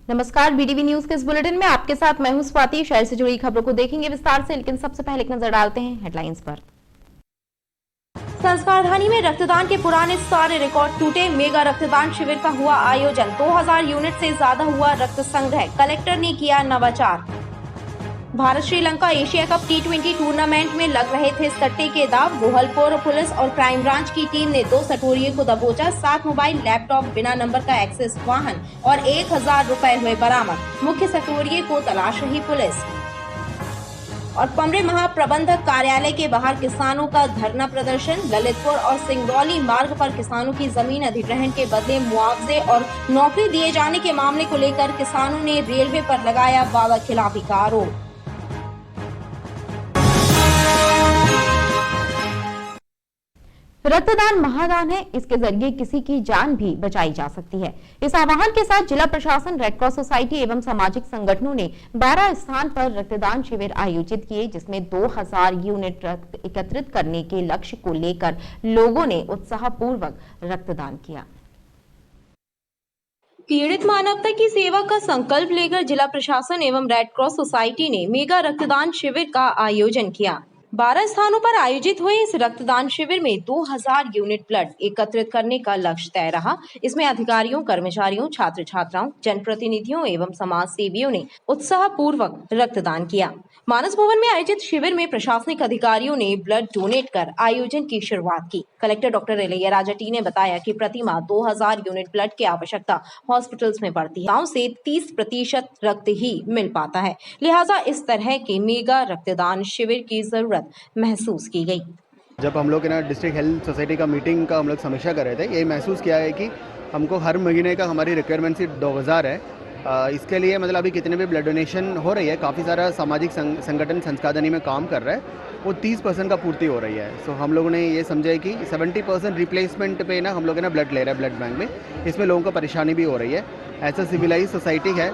नमस्कार, BDV news के इस बुलेटिन में आपके साथ मैं हूं स्वाति। शहर से जुड़ी खबरों को देखेंगे विस्तार से, लेकिन सबसे पहले एक नजर डालते हैं हेडलाइंस पर। संस्कारधानी में रक्तदान के पुराने सारे रिकॉर्ड टूटे। मेगा रक्तदान शिविर का हुआ आयोजन। 2000 यूनिट से ज्यादा हुआ रक्त संग्रह। कलेक्टर ने किया नवाचार। Bharat Sri Lanka Asia cup T20 tournament में लग रहे थे सट्टे के दाव। गोहलपुर पुलिस और क्राइम ब्रांच की टीम ने 2 सटोरिये को दबोचा। 7 मोबाइल, लैपटॉप, बिना नंबर का एक्सेस वाहन और 1000 रुपए हुए बरामद। मुख्य सटोरिये को तलाश रही पुलिस। और पमरे महाप्रबंधक कार्यालय के बाहर किसानों का धरना प्रदर्शन। ललितपुर और सिंगरौली मार्ग पर किसानों की जमीन अधिग्रहण के बदले मुआवजे और नौकरी दिए जाने के मामले को लेकर किसानों ने रेलवे पर लगाया वादा खिलाफी का आरोप। रक्तदान महादान है, इसके जरिए किसी की जान भी बचाई जा सकती है। इस आह्वान के साथ जिला प्रशासन, रेड क्रॉस सोसाइटी एवं सामाजिक संगठनों ने 12 स्थान पर रक्तदान शिविर आयोजित किए, जिसमें 2000 यूनिट रक्त एकत्रित करने के लक्ष्य को लेकर लोगों ने उत्साहपूर्वक रक्तदान किया। पीड़ित मानवता की सेवा का संकल्प लेकर जिला प्रशासन एवं रेड क्रॉस सोसाइटी ने मेगा रक्तदान शिविर का आयोजन किया। 12 स्थानों पर आयोजित हुए इस रक्तदान शिविर में 2000 यूनिट ब्लड एकत्रित करने का लक्ष्य तय रहा। इसमें अधिकारियों, कर्मचारियों, छात्र छात्राओं, जनप्रतिनिधियों एवं समाज सेवियों ने उत्साहपूर्वक रक्तदान किया। मानस भवन में आयोजित शिविर में प्रशासनिक अधिकारियों ने ब्लड डोनेट कर आयोजन की शुरुआत की। कलेक्टर डॉक्टर इलैयाराजा टी ने बताया कि प्रति माह 2000 यूनिट ब्लड की आवश्यकता हॉस्पिटल्स में पड़ती है। गाँव से 30% रक्त ही मिल पाता है, लिहाजा इस तरह के मेगा रक्तदान शिविर की जरूरत महसूस की गई। जब हम लोग डिस्ट्रिक्ट हेल्थ सोसाइटी का मीटिंग का हम लोग समीक्षा कर रहे थे, ये महसूस किया है कि हमको हर महीने का हमारी रिक्वायरमेंट सिर्फ 2000 है। इसके लिए मतलब अभी कितने भी ब्लड डोनेशन हो रही है, काफ़ी सारा सामाजिक संगठन संस्कारधानी में काम कर रहा है, वो 30% का पूर्ति हो रही है। सो हम लोगों ने ये समझा है कि 70% रिप्लेसमेंट पे ना हम लोग ब्लड ले रहे हैं ब्लड बैंक में। इसमें लोगों को परेशानी भी हो रही है। ऐसा सिविलाइज सोसाइटी है,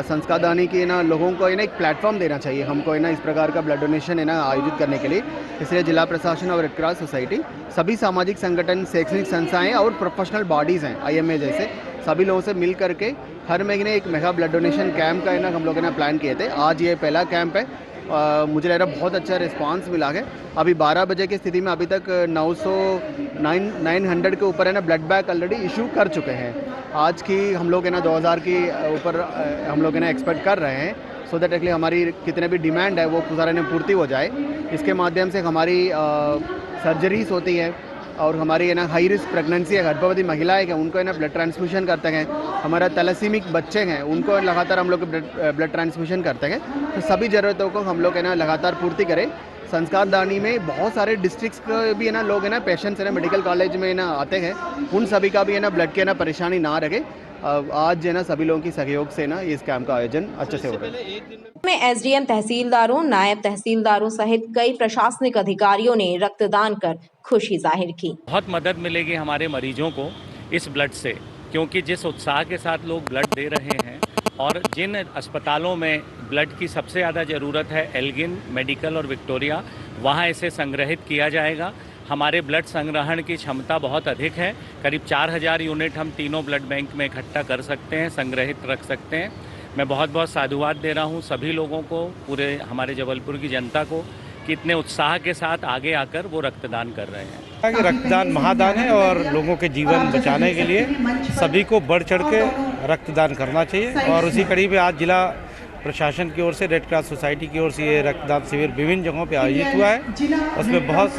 संस्कारदानी की लोगों को एक प्लेटफॉर्म देना चाहिए हमको इस प्रकार का ब्लड डोनेशन आयोजित करने के लिए। इसलिए जिला प्रशासन और रेड क्रॉस सोसाइटी, सभी सामाजिक संगठन, शैक्षणिक संस्थाएं और प्रोफेशनल बॉडीज़ हैं, IMA जैसे सभी लोगों से मिल करके हर महीने एक मेगा ब्लड डोनेशन कैंप का हम लोगों ने प्लान किए थे। आज ये पहला कैंप है। मुझे लग रहा है बहुत अच्छा रिस्पांस मिला है। अभी 12 बजे की स्थिति में अभी तक 900 के ऊपर ब्लड बैंक ऑलरेडी इशू कर चुके हैं। आज की हम लोग 2000 की ऊपर हम लोग एक्सपेक्ट कर रहे हैं, सो दैट एक्चुअली हमारी कितने भी डिमांड है वो सारे पूर्ति हो जाए। इसके माध्यम से हमारी सर्जरीज होती है और हमारी हाई रिस्क प्रेगनेंसी है, गर्भवती महिलाएं हैं, उनको ब्लड ट्रांसफ्यूशन करते हैं। हमारा तैलेसीमिक बच्चे हैं, उनको लगातार हम लोग ब्लड ट्रांसफ्यूशन करते हैं। तो सभी ज़रूरतों को हम लोग लगातार पूर्ति करें। संस्कारदानी में बहुत सारे डिस्ट्रिक्ट्स के भी लोग पेशेंट्स मेडिकल कॉलेज में आते हैं, उन सभी का भी ब्लड की परेशानी ना रहे। आज सभी लोगों की सहयोग से इस कैंप का आयोजन अच्छे से हो रहा है। में SDM, तहसीलदारों, नायब तहसीलदारों सहित कई प्रशासनिक अधिकारियों ने रक्तदान कर खुशी जाहिर की। बहुत मदद मिलेगी हमारे मरीजों को इस ब्लड से, क्योंकि जिस उत्साह के साथ लोग ब्लड दे रहे हैं और जिन अस्पतालों में ब्लड की सबसे ज़्यादा ज़रूरत है, एल्गिन, मेडिकल और विक्टोरिया, वहाँ इसे संग्रहित किया जाएगा। हमारे ब्लड संग्रहण की क्षमता बहुत अधिक है। करीब 4000 यूनिट हम तीनों ब्लड बैंक में इकट्ठा कर सकते हैं, संग्रहित रख सकते हैं। मैं बहुत बहुत साधुवाद दे रहा हूँ सभी लोगों को, पूरे हमारे जबलपुर की जनता को, कि इतने उत्साह के साथ आगे आकर वो रक्तदान कर रहे हैं। रक्तदान महादान है और लोगों के जीवन बचाने के लिए सभी को बढ़ चढ़ के रक्तदान करना चाहिए। और उसी कड़ी में आज जिला प्रशासन की ओर से, रेड क्रॉस सोसाइटी की ओर से ये रक्तदान शिविर विभिन्न जगहों पे आयोजित हुआ है। उसमें बहुत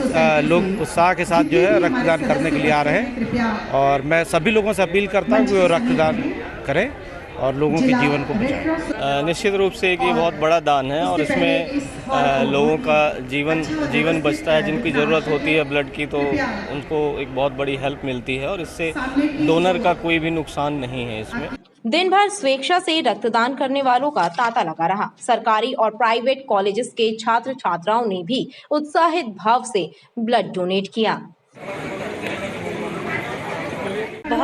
लोग उत्साह के साथ रक्तदान करने के लिए आ रहे हैं और मैं सभी लोगों से अपील करता हूँ कि वो रक्तदान करें और लोगों के जीवन को बचाएं। निश्चित रूप से ये बहुत बड़ा दान है और इसमें लोगों का जीवन बचता है। जिनकी ज़रूरत होती है ब्लड की, तो उनको एक बहुत बड़ी हेल्प मिलती है और इससे डोनर का कोई भी नुकसान नहीं है इसमें। दिन भर स्वेच्छा से रक्तदान करने वालों का तांता लगा रहा। सरकारी और प्राइवेट कॉलेजेस के छात्र छात्राओं ने भी उत्साहित भाव से ब्लड डोनेट किया।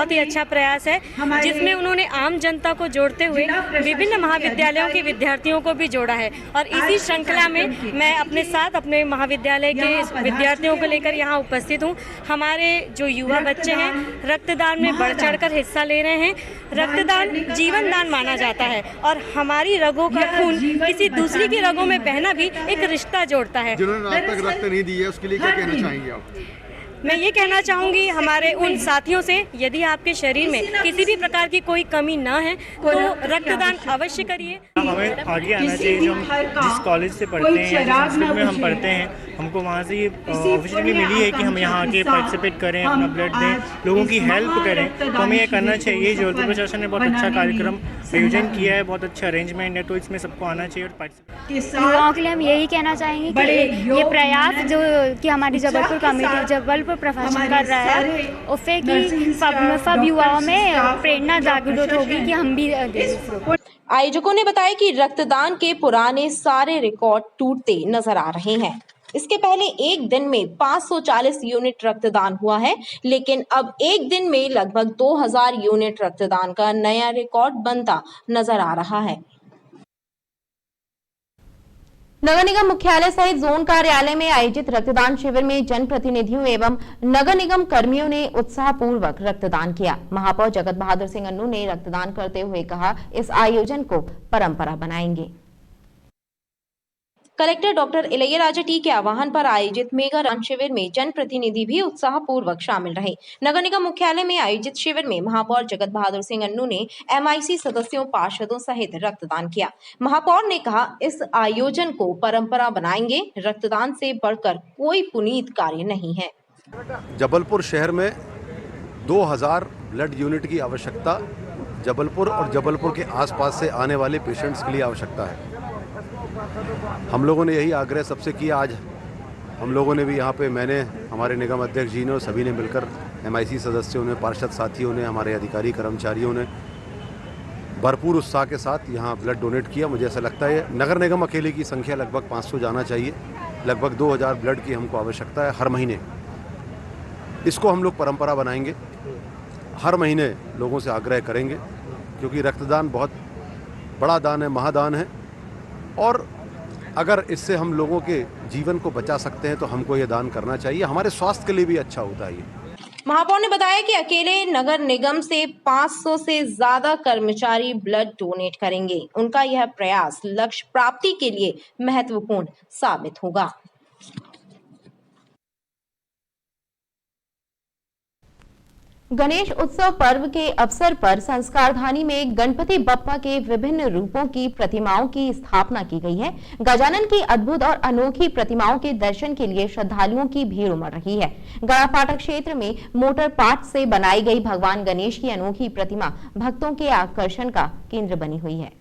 बहुत ही अच्छा प्रयास है, जिसमें उन्होंने आम जनता को जोड़ते हुए विभिन्न महाविद्यालयों के विद्यार्थियों को भी जोड़ा है। और इसी श्रृंखला में मैं अपने साथ अपने महाविद्यालय के विद्यार्थियों को लेकर यहाँ उपस्थित हूँ। हमारे जो युवा बच्चे हैं रक्तदान में बढ़ चढ़कर हिस्सा ले रहे हैं। रक्तदान जीवन दान माना जाता है और हमारी रगों का खून किसी दूसरी की रगों में बहना भी एक रिश्ता जोड़ता है। जिन्होंने आज तक रक्त नहीं दिया उसके लिए क्या कहना चाहेंगे आप? मैं ये कहना चाहूँगी हमारे उन साथियों से, यदि आपके शरीर में किसी भी प्रकार की कोई कमी ना है तो रक्तदान अवश्य करिए। हमें आगे आना चाहिए। जो हम जिस कॉलेज से पढ़ते हैं या जिस इंस्टीट्यूट में हम पढ़ते हैं, हमको वहाँ से ये अपॉर्चुनिटी मिली है कि हम यहाँ आके पार्टिसिपेट करें, अपना ब्लड दें, लोगों की हेल्प करें, तो हमें ये करना चाहिए। जबलपुर प्रशासन ने बहुत अच्छा कार्यक्रम आयोजन किया है, बहुत अच्छा अरेंजमेंट है, तो इसमें सबको आना चाहिए और पार्टिसिपेट। युवाओं के लिए हम यही कहना चाहेंगे कि ये प्रयास जो कि हमारी जबलपुर कमेटी जबलपुर प्रशासन कर रहा है, उससे कि सब युवाओं में प्रेरणा जागृत होगी कि हम भी दें। आयोजकों ने बताया कि रक्तदान के पुराने सारे रिकॉर्ड टूटते नजर आ रहे हैं। इसके पहले एक दिन में 540 यूनिट रक्तदान हुआ है, लेकिन अब एक दिन में लगभग 2000 यूनिट रक्तदान का नया रिकॉर्ड बनता नजर आ रहा है। नगर निगम मुख्यालय सहित जोन कार्यालय में आयोजित रक्तदान शिविर में जनप्रतिनिधियों एवं नगर निगम कर्मियों ने उत्साहपूर्वक रक्तदान किया। महापौर जगत बहादुर सिंह अन्नू ने रक्तदान करते हुए कहा, इस आयोजन को परंपरा बनाएंगे। कलेक्टर डॉक्टर इलैयाराजा टी के आह्वान पर आयोजित मेगा रक्तदान शिविर में जनप्रतिनिधि भी उत्साहपूर्वक शामिल रहे। नगर निगम मुख्यालय में आयोजित शिविर में महापौर जगत बहादुर सिंह अन्नू ने MIC सदस्यों, पार्षदों सहित रक्तदान किया। महापौर ने कहा, इस आयोजन को परंपरा बनाएंगे। रक्तदान से बढ़कर कोई पुनीत कार्य नहीं है। जबलपुर शहर में 2000 ब्लड यूनिट की आवश्यकता जबलपुर और जबलपुर के आसपास से आने वाले पेशेंट्स के लिए आवश्यकता है। हम लोगों ने यही आग्रह सबसे किया। आज हम लोगों ने भी यहाँ पे, मैंने, हमारे निगम अध्यक्ष जी ने और सभी ने मिलकर, MIC सदस्यों ने, पार्षद साथियों ने, हमारे अधिकारी कर्मचारियों ने भरपूर उत्साह के साथ यहाँ ब्लड डोनेट किया। मुझे ऐसा लगता है नगर निगम अकेले की संख्या लगभग 500 जाना चाहिए। लगभग 2000 ब्लड की हमको आवश्यकता है हर महीने। इसको हम लोग परंपरा बनाएंगे, हर महीने लोगों से आग्रह करेंगे, क्योंकि रक्तदान बहुत बड़ा दान है, महादान है, और अगर इससे हम लोगों के जीवन को बचा सकते हैं तो हमको ये दान करना चाहिए। हमारे स्वास्थ्य के लिए भी अच्छा होता है ये। महापौर ने बताया कि अकेले नगर निगम से 500 से ज्यादा कर्मचारी ब्लड डोनेट करेंगे। उनका यह प्रयास लक्ष्य प्राप्ति के लिए महत्वपूर्ण साबित होगा। गणेश उत्सव पर्व के अवसर पर संस्कारधानी में गणपति बप्पा के विभिन्न रूपों की प्रतिमाओं की स्थापना की गई है। गजानन की अद्भुत और अनोखी प्रतिमाओं के दर्शन के लिए श्रद्धालुओं की भीड़ उमड़ रही है। गड़ा फाटक क्षेत्र में मोटर पार्ट से बनाई गई भगवान गणेश की अनोखी प्रतिमा भक्तों के आकर्षण का केंद्र बनी हुई है।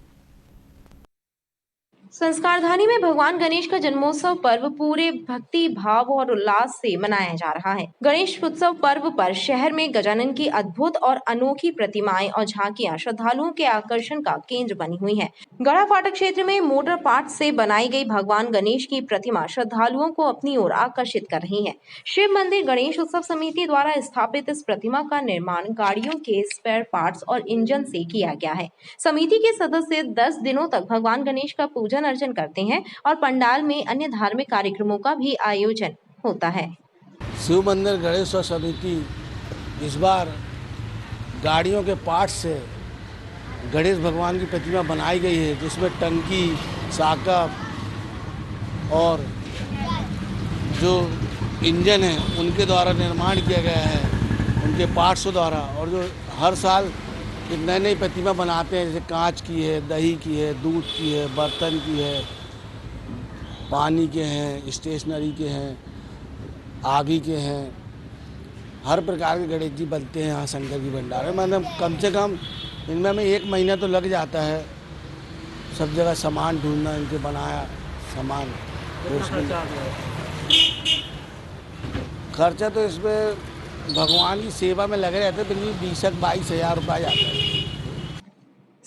संस्कारधानी में भगवान गणेश का जन्मोत्सव पर्व पूरे भक्ति भाव और उल्लास से मनाया जा रहा है। गणेश उत्सव पर्व पर शहर में गजानन की अद्भुत और अनोखी प्रतिमाएं और झांकियां श्रद्धालुओं के आकर्षण का केंद्र बनी हुई हैं। गड़ा फाटक क्षेत्र में मोटर पार्ट से बनाई गई भगवान गणेश की प्रतिमा श्रद्धालुओं को अपनी ओर आकर्षित कर रही है। शिव मंदिर गणेश उत्सव समिति द्वारा स्थापित इस प्रतिमा का निर्माण गाड़ियों के स्पेयर पार्ट्स और इंजन से किया गया है। समिति के सदस्य 10 दिनों तक भगवान गणेश का पूजन अर्चन करते हैं और पंडाल में अन्य धार्मिक कार्यक्रमों का भी आयोजन होता है। शिव मंदिर गणेश समिति इस बार गाड़ियों के पार्ट्स से गणेश भगवान की प्रतिमा बनाई गई है, जिसमें टंकी, साकप और जो इंजन है उनके द्वारा निर्माण किया गया है, उनके पार्ट्सों द्वारा। और जो हर साल नई नई प्रतिमा बनाते हैं, जैसे कांच की है, दही की है, दूध की है, बर्तन की है, पानी के हैं, स्टेशनरी के हैं, आगी के हैं, हर प्रकार के गणेश जी बनते हैं यहाँ शंकर की भंडार में। मतलब कम से कम इनमें हमें 1 महीना तो लग जाता है सब जगह सामान ढूंढना, इनके बनाया सामान। खर्चा तो इसमें भगवान की सेवा में लगे रहते हैं, 20-22 हज़ार रुपये जाता है।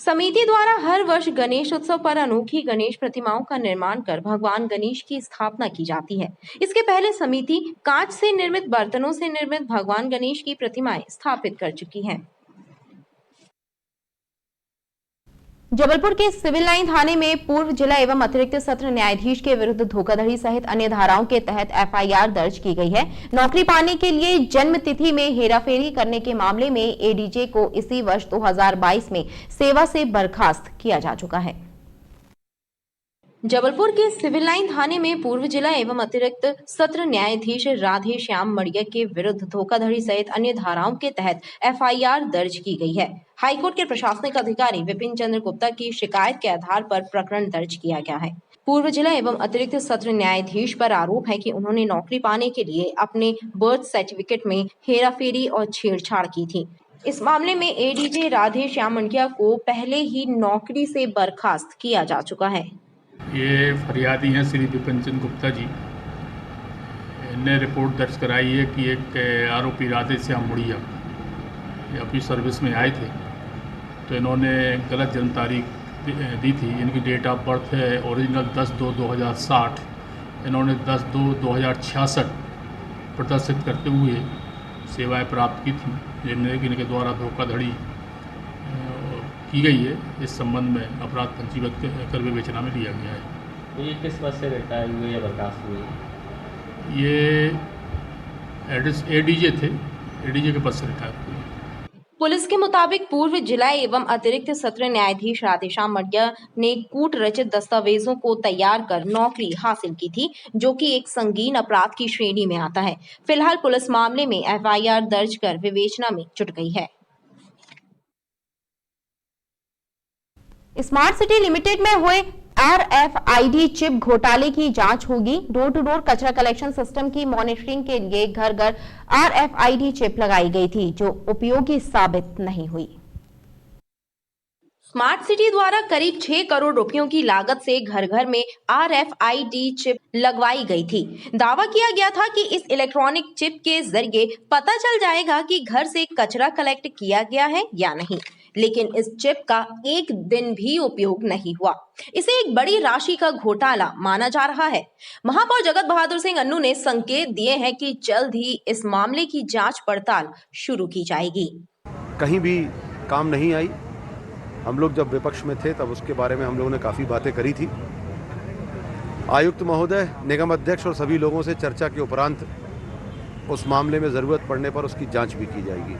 समिति द्वारा हर वर्ष गणेश उत्सव पर अनोखी गणेश प्रतिमाओं का निर्माण कर भगवान गणेश की स्थापना की जाती है। इसके पहले समिति कांच से निर्मित बर्तनों से निर्मित भगवान गणेश की प्रतिमाएं स्थापित कर चुकी है। जबलपुर के सिविल लाइन थाने में पूर्व जिला एवं अतिरिक्त सत्र न्यायाधीश के विरुद्ध धोखाधड़ी सहित अन्य धाराओं के तहत एफआईआर दर्ज की गई है। नौकरी पाने के लिए जन्म तिथि में हेराफेरी करने के मामले में एडीजे को इसी वर्ष 2022 में सेवा से बर्खास्त किया जा चुका है। जबलपुर के सिविल लाइन थाने में पूर्व जिला एवं अतिरिक्त सत्र न्यायाधीश राधे श्याम मड़िया के विरुद्ध धोखाधड़ी सहित अन्य धाराओं के तहत एफआईआर दर्ज की गई है। हाईकोर्ट के प्रशासनिक अधिकारी विपिन चंद्र गुप्ता की शिकायत के आधार पर प्रकरण दर्ज किया गया है। पूर्व जिला एवं अतिरिक्त सत्र न्यायाधीश पर आरोप है कि उन्होंने नौकरी पाने के लिए अपने बर्थ सर्टिफिकेट में हेराफेरी और छेड़छाड़ की थी। इस मामले में एडीजे राधे श्याम मड़िया को पहले ही नौकरी से बर्खास्त किया जा चुका है। ये फरियादी हैं श्री विपिन चंद्र गुप्ता जी ने रिपोर्ट दर्ज कराई है कि एक आरोपी राधे श्याम मड़िया अपनी सर्विस में आए थे, तो इन्होंने गलत जन्म तारीख दी थी। इनकी डेट ऑफ बर्थ है ओरिजिनल 10/2/2060, इन्होंने 10/2/2066 प्रदर्शित करते हुए सेवाएं प्राप्त की थी, जिनमें इनके द्वारा धोखाधड़ी की गई है। इस संबंध में अपराध पंजीबद्ध कर विवेचना में लिया गया है। ये किस पद से रिटायर हुए या बर्खास्त हुए? ये एडीजे थे, एडीजे के पद से रिटायर हुए। पुलिस के मुताबिक पूर्व जिला एवं अतिरिक्त सत्र न्यायाधीश राधेश्याम मड़िया ने कूट रचित दस्तावेजों को तैयार कर नौकरी हासिल की थी, जो कि एक संगीन अपराध की श्रेणी में आता है। फिलहाल पुलिस मामले में एफआईआर दर्ज कर विवेचना में जुट गई है। स्मार्ट सिटी लिमिटेड में हुए RFID चिप घोटाले की जांच होगी। डोर टू डोर कचरा कलेक्शन सिस्टम की मॉनिटरिंग के लिए घर घर RFID चिप लगाई गई थी, जो उपयोगी साबित नहीं हुई। स्मार्ट सिटी द्वारा करीब 6 करोड़ रुपयों की लागत से घर घर में RFID चिप लगवाई गई थी। दावा किया गया था कि इस इलेक्ट्रॉनिक चिप के जरिए पता चल जाएगा कि घर से कचरा कलेक्ट किया गया है या नहीं, लेकिन इस चिप का एक दिन भी उपयोग नहीं हुआ। इसे एक बड़ी राशि का घोटाला माना जा रहा है। महापौर जगत बहादुर सिंह अन्नू ने संकेत दिए हैं कि जल्द ही इस मामले की जांच पड़ताल शुरू की जाएगी। कहीं भी काम नहीं आई। हम लोग जब विपक्ष में थे तब उसके बारे में हम लोगों ने काफ़ी बातें करी थी। आयुक्त महोदय, निगम अध्यक्ष और सभी लोगों से चर्चा के उपरांत उस मामले में ज़रूरत पड़ने पर उसकी जांच भी की जाएगी।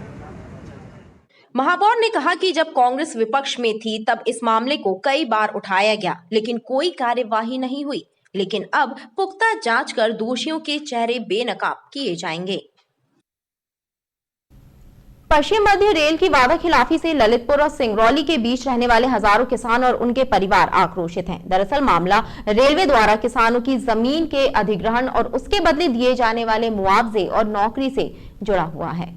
महापौर ने कहा कि जब कांग्रेस विपक्ष में थी तब इस मामले को कई बार उठाया गया, लेकिन कोई कार्यवाही नहीं हुई। लेकिन अब पुख्ता जांच कर दोषियों के चेहरे बेनकाब किए जाएंगे। पश्चिम मध्य रेल की वादा खिलाफी से ललितपुर और सिंगरौली के बीच रहने वाले हजारों किसान और उनके परिवार आक्रोशित हैं। दरअसल मामला रेलवे द्वारा किसानों की जमीन के अधिग्रहण और उसके बदले दिए जाने वाले मुआवजे और नौकरी से जुड़ा हुआ है।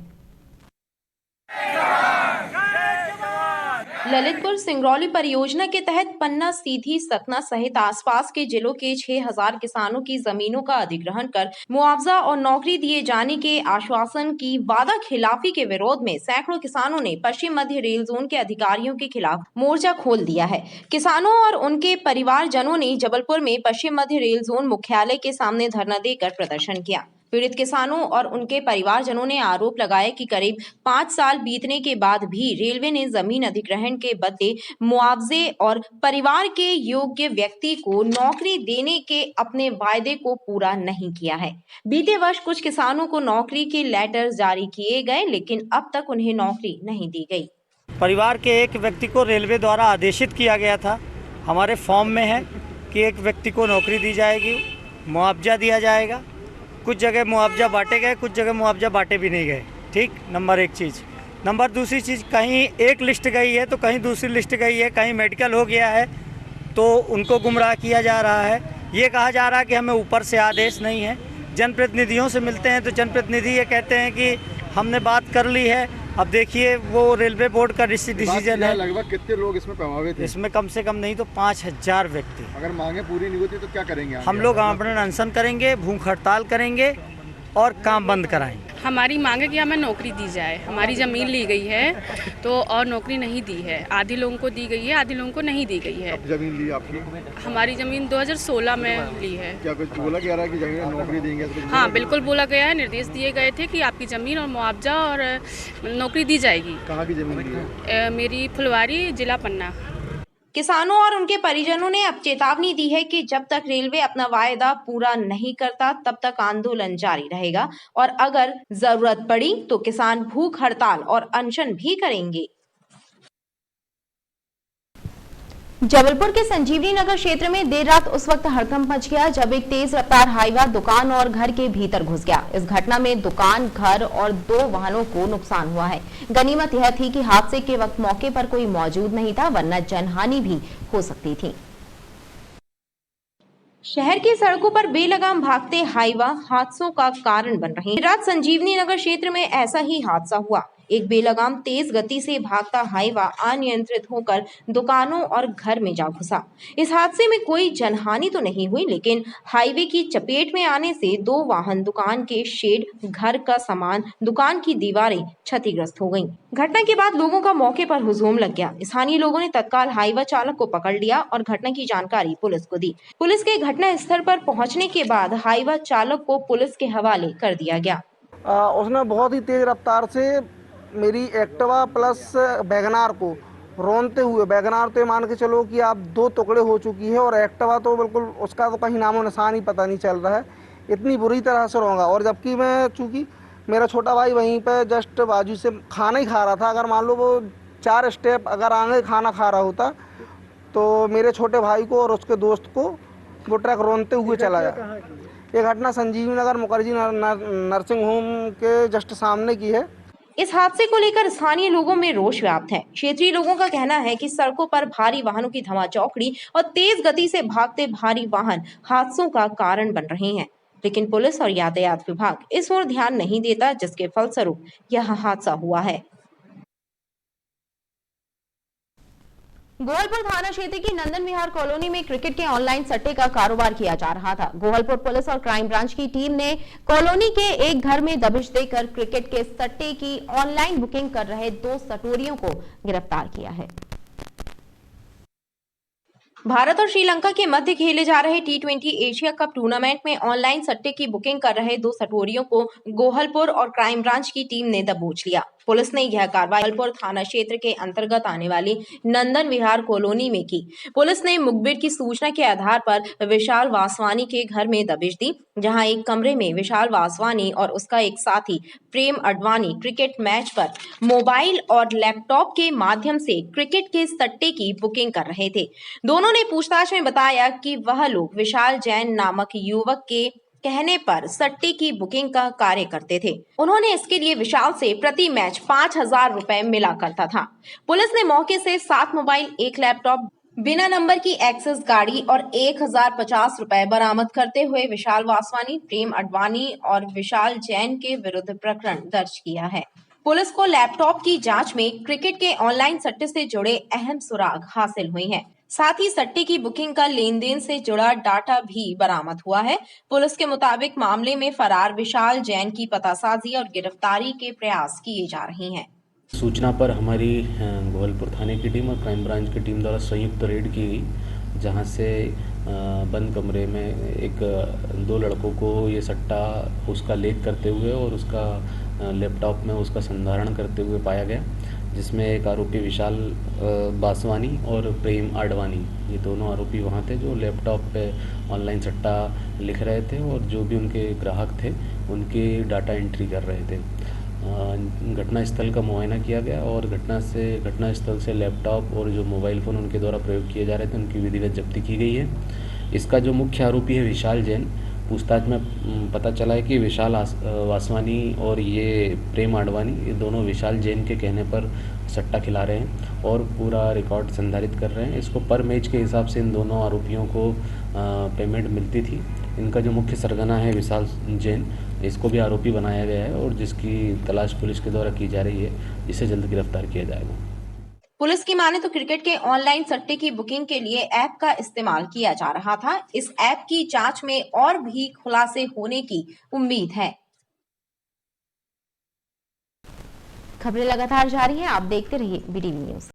ललितपुर सिंगरौली परियोजना के तहत पन्ना, सीधी, सतना सहित आसपास के जिलों के 6000 किसानों की जमीनों का अधिग्रहण कर मुआवजा और नौकरी दिए जाने के आश्वासन की वादा खिलाफी के विरोध में सैकड़ों किसानों ने पश्चिम मध्य रेल जोन के अधिकारियों के खिलाफ मोर्चा खोल दिया है। किसानों और उनके परिवारजनों ने जबलपुर में पश्चिम मध्य रेल जोन मुख्यालय के सामने धरना देकर प्रदर्शन किया। पीड़ित किसानों और उनके परिवारजनों ने आरोप लगाया कि करीब 5 साल बीतने के बाद भी रेलवे ने जमीन अधिग्रहण के बदले मुआवजे और परिवार के योग्य व्यक्ति को नौकरी देने के अपने वायदे को पूरा नहीं किया है। बीते वर्ष कुछ किसानों को नौकरी के लेटर जारी किए गए, लेकिन अब तक उन्हें नौकरी नहीं दी गई। परिवार के एक व्यक्ति को रेलवे द्वारा आदेशित किया गया था, हमारे फॉर्म में है कि एक व्यक्ति को नौकरी दी जाएगी, मुआवजा दिया जाएगा। कुछ जगह मुआवजा बांटे गए, कुछ जगह मुआवजा बांटे भी नहीं गए। ठीक, नंबर एक चीज़। नंबर दूसरी चीज़, कहीं एक लिस्ट गई है तो कहीं दूसरी लिस्ट गई है, कहीं मेडिकल हो गया है तो उनको गुमराह किया जा रहा है। ये कहा जा रहा है कि हमें ऊपर से आदेश नहीं है। जनप्रतिनिधियों से मिलते हैं तो जनप्रतिनिधि ये कहते हैं कि हमने बात कर ली है। अब देखिए वो रेलवे बोर्ड का डिसीजन है। लगभग कितने लोग इसमें प्रभावित हैं? इसमें कम से कम नहीं तो 5000 व्यक्ति। अगर मांगे पूरी नहीं होती तो क्या करेंगे? हम लोग आमरण अनशन करेंगे, भूख हड़ताल करेंगे और काम बंद कराएंगे। हमारी मांग है कि हमें नौकरी दी जाए। हमारी ज़मीन ली गई है तो और नौकरी नहीं दी है। आधी लोगों को दी गई है, आधी लोगों को नहीं दी गई है। अब जमीन ली आपने? हमारी ज़मीन 2016 में ली है। क्या कुछ बोला गया रहा है कि जमीन नौकरी देंगे? हाँ, बिल्कुल बोला गया है, निर्देश दिए गए थे कि आपकी ज़मीन और मुआवजा और नौकरी दी जाएगी। कहाँ की जमीन ली है? मेरी फुलवारी, जिला पन्ना। किसानों और उनके परिजनों ने अब चेतावनी दी है कि जब तक रेलवे अपना वायदा पूरा नहीं करता तब तक आंदोलन जारी रहेगा और अगर जरूरत पड़ी तो किसान भूख हड़ताल और अनशन भी करेंगे। जबलपुर के संजीवनी नगर क्षेत्र में देर रात उस वक्त हड़कंप मच गया जब एक तेज रफ्तार हाईवा दुकान और घर के भीतर घुस गया। इस घटना में दुकान, घर और 2 वाहनों को नुकसान हुआ है। गनीमत यह थी कि हादसे के वक्त मौके पर कोई मौजूद नहीं था, वरना जनहानि भी हो सकती थी। शहर की सड़कों पर बेलगाम भागते हाईवा हादसों का कारण बन रहे हैं। रात संजीवनी नगर क्षेत्र में ऐसा ही हादसा हुआ। एक बेलगाम तेज गति से भागता हाईवा अनियंत्रित होकर दुकानों और घर में जा घुसा। इस हादसे में कोई जनहानि तो नहीं हुई, लेकिन हाईवे की चपेट में आने से 2 वाहन, दुकान के शेड, घर का सामान, दुकान की दीवारें क्षतिग्रस्त हो गईं। घटना के बाद लोगों का मौके पर हुजूम लग गया। स्थानीय लोगों ने तत्काल हाईवा चालक को पकड़ लिया और घटना की जानकारी पुलिस को दी। पुलिस के घटना स्थल पर पहुंचने के बाद हाईवा चालक को पुलिस के हवाले कर दिया गया। उसने बहुत ही तेज रफ्तार से मेरी एक्टिवा प्लस वैगनार को रोनते हुए, वैगनार तो मान के चलो कि आप 2 टुकड़े हो चुकी है और एक्टिवा तो बिल्कुल उसका तो कहीं नामो निशान ही पता नहीं चल रहा है। इतनी बुरी तरह से रोंगा। और जबकि मैं, चूँकि मेरा छोटा भाई वहीं पे जस्ट बाजू से खाना ही खा रहा था, अगर मान लो वो 4 स्टेप अगर आगे खाना खा रहा होता तो मेरे छोटे भाई को और उसके दोस्त को वो ट्रक रोनते हुए चला गया। ये घटना संजीवनी नगर मुखर्जी नर्सिंग होम के जस्ट सामने की है। इस हादसे को लेकर स्थानीय लोगों में रोष व्याप्त है। क्षेत्रीय लोगों का कहना है कि सड़कों पर भारी वाहनों की धमाचौकड़ी और तेज गति से भागते भारी वाहन हादसों का कारण बन रहे हैं, लेकिन पुलिस और यातायात विभाग इस ओर ध्यान नहीं देता, जिसके फलस्वरूप यह हादसा हुआ है। गोहलपुर थाना क्षेत्र की नंदन विहार कॉलोनी में क्रिकेट के ऑनलाइन सट्टे का कारोबार किया जा रहा था। गोहलपुर पुलिस और क्राइम ब्रांच की टीम ने कॉलोनी के एक घर में दबिश देकर क्रिकेट के सट्टे की ऑनलाइन बुकिंग कर रहे 2 सटोरियों को गिरफ्तार किया है। भारत और श्रीलंका के मध्य खेले जा रहे T20 एशिया कप टूर्नामेंट में ऑनलाइन सट्टे की बुकिंग कर रहे 2 सटोरियों को गोहलपुर और क्राइम ब्रांच की टीम ने दबोच लिया। पुलिस ने यह कार्रवाई गोहलपुर थाना क्षेत्र के अंतर्गत आने वाली नंदन विहार कॉलोनी में की। पुलिस ने मुखबिर की सूचना के आधार पर विशाल वासवानी के घर में दबिश दी, जहां एक कमरे में विशाल वासवानी और उसका एक साथी प्रेम अडवाणी क्रिकेट मैच पर मोबाइल और लैपटॉप के माध्यम से क्रिकेट के सट्टे की बुकिंग कर रहे थे। दोनों ने पूछताछ में बताया कि वह लोग विशाल जैन नामक युवक के कहने पर सट्टे की बुकिंग का कार्य करते थे। उन्होंने इसके लिए विशाल से प्रति मैच 5,000 रुपए मिला करता था। पुलिस ने मौके से 7 मोबाइल, 1 लैपटॉप, बिना नंबर की एक्सेस गाड़ी और 1,050 रुपए बरामद करते हुए विशाल वासवानी, प्रेम अडवाणी और विशाल जैन के विरुद्ध प्रकरण दर्ज किया है। पुलिस को लैपटॉप की जांच में क्रिकेट के ऑनलाइन सट्टे से जुड़े अहम सुराग हासिल हुए हैं। साथ ही सट्टे की बुकिंग का लेन देन से जुड़ा डाटा भी बरामद हुआ है। पुलिस के मुताबिक मामले में फरार विशाल जैन की पतासाजी और गिरफ्तारी के प्रयास किए जा रहे हैं। सूचना पर हमारी गोहलपुर थाने की टीम और क्राइम ब्रांच की टीम द्वारा संयुक्त रेड की गई, जहां से बंद कमरे में 2 लड़कों को ये सट्टा उसका लेख करते हुए और उसका लैपटॉप में उसका संधारण करते हुए पाया गया, जिसमें एक आरोपी विशाल बासवानी और प्रेम आडवाणी, ये दोनों आरोपी वहाँ थे जो लैपटॉप पे ऑनलाइन सट्टा लिख रहे थे और जो भी उनके ग्राहक थे उनकी डाटा एंट्री कर रहे थे। घटना स्थल का मुआयना किया गया और घटना स्थल से लैपटॉप और जो मोबाइल फ़ोन उनके द्वारा प्रयोग किए जा रहे थे उनकी विधिवत जब्ती की गई है। इसका जो मुख्य आरोपी है विशाल जैन, पूछताछ में पता चला है कि विशाल वासवानी और ये प्रेम आडवाणी, ये दोनों विशाल जैन के कहने पर सट्टा खिला रहे हैं और पूरा रिकॉर्ड संधारित कर रहे हैं। इसको पर मैच के हिसाब से इन दोनों आरोपियों को पेमेंट मिलती थी। इनका जो मुख्य सरगना है विशाल जैन, इसको भी आरोपी बनाया गया है और जिसकी तलाश पुलिस के द्वारा की जा रही है, इसे जल्द गिरफ्तार किया जाएगा। पुलिस की माने तो क्रिकेट के ऑनलाइन सट्टे की बुकिंग के लिए ऐप का इस्तेमाल किया जा रहा था। इस ऐप की जांच में और भी खुलासे होने की उम्मीद है। खबरें लगातार जारी हैं, आप देखते रहिए BTV न्यूज।